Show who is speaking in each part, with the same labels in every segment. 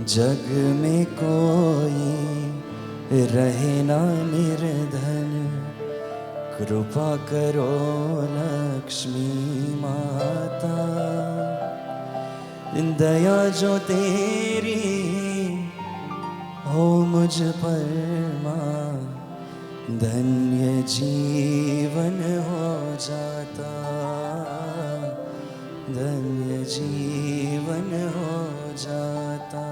Speaker 1: जग में कोई रहे ना निर्धन, कृपा करो लक्ष्मी माता। दया जो तेरी हो मुझ पर माँ, धन्य जीवन हो जाता, धन्य जीवन हो जाता।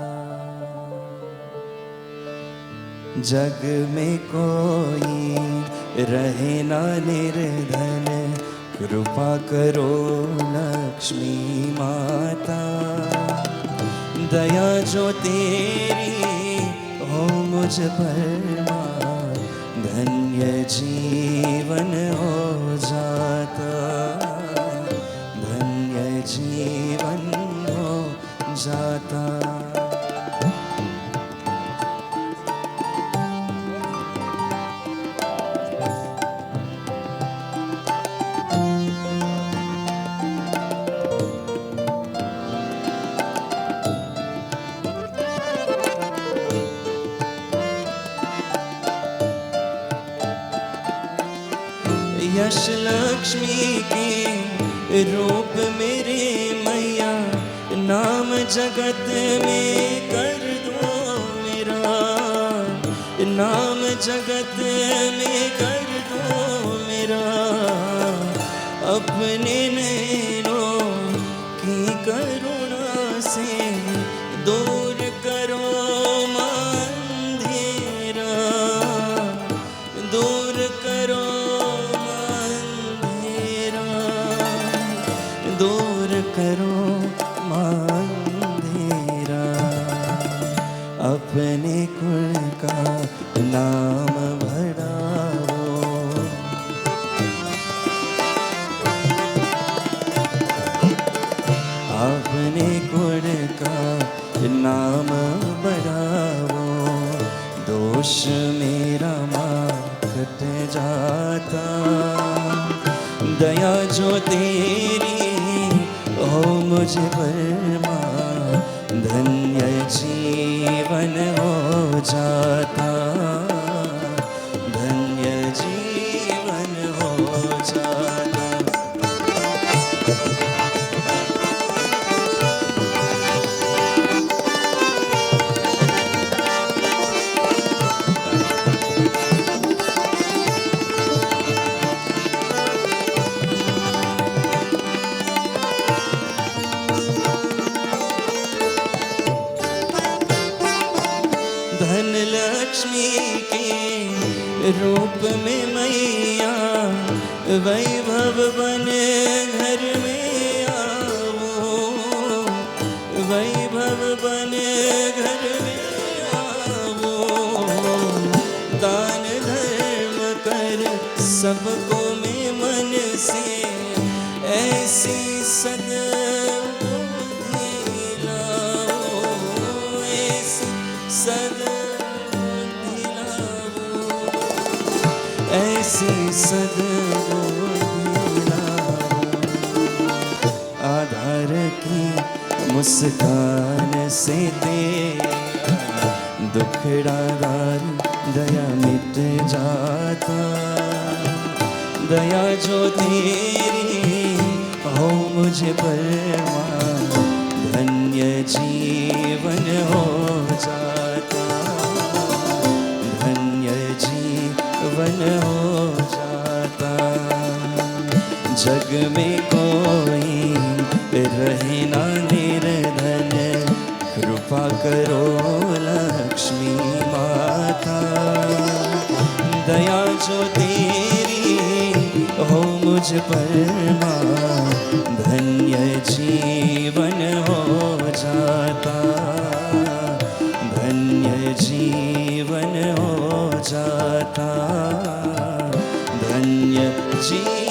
Speaker 1: जग में कोई रहे ना निर्धन, कृपा करो लक्ष्मी माता। दया जो तेरी हो मुझ पर माँ, धन्य जीवन हो जाता, धन्य जीवन हो जाता। यश लक्ष्मी के रूप मेरे मैया, नाम जगत में कर दो मेरा, नाम जगत में कर दो मेरा। अपने नैनों की करुणा से दूर करो अंधेरा, दूर करो दूर करो अंधेरा। अपने कुल का नाम बढ़ाओ, अपने कुल का नाम बढ़ाओ। दोष मेरा माफ जाता, दया जो तेरी हो मुझ पर माँ, धन्य जीवन हो जाता, धन्य जीवन हो जाता। धन लक्ष्मी के रूप में मैया, वैभव बन घर में आओ, वैभव बन घर में आओ। दान धर्म कर सबको में मन से, ऐसी सद्बुद्धि लाओ, ऐसी सद्बुद्धि लाओ, ऐसी सद्बुद्धि लाओ। आधार की मुस्कान से तेरा दुखड़ा दारू दया मिट जाता। दया जो तेरी हो मुझ पर माँ, धन्य जीवन हो जाता, धन्य जीवन हो जाता। जग में कोई रहे ना निर्धन, कृपा करो लक्ष्मी माता। दया जो तेरी हो मुझ पर माँ, धन्य जीवन हो जाता, धन्य जीवन हो जाता, धन्य जीवन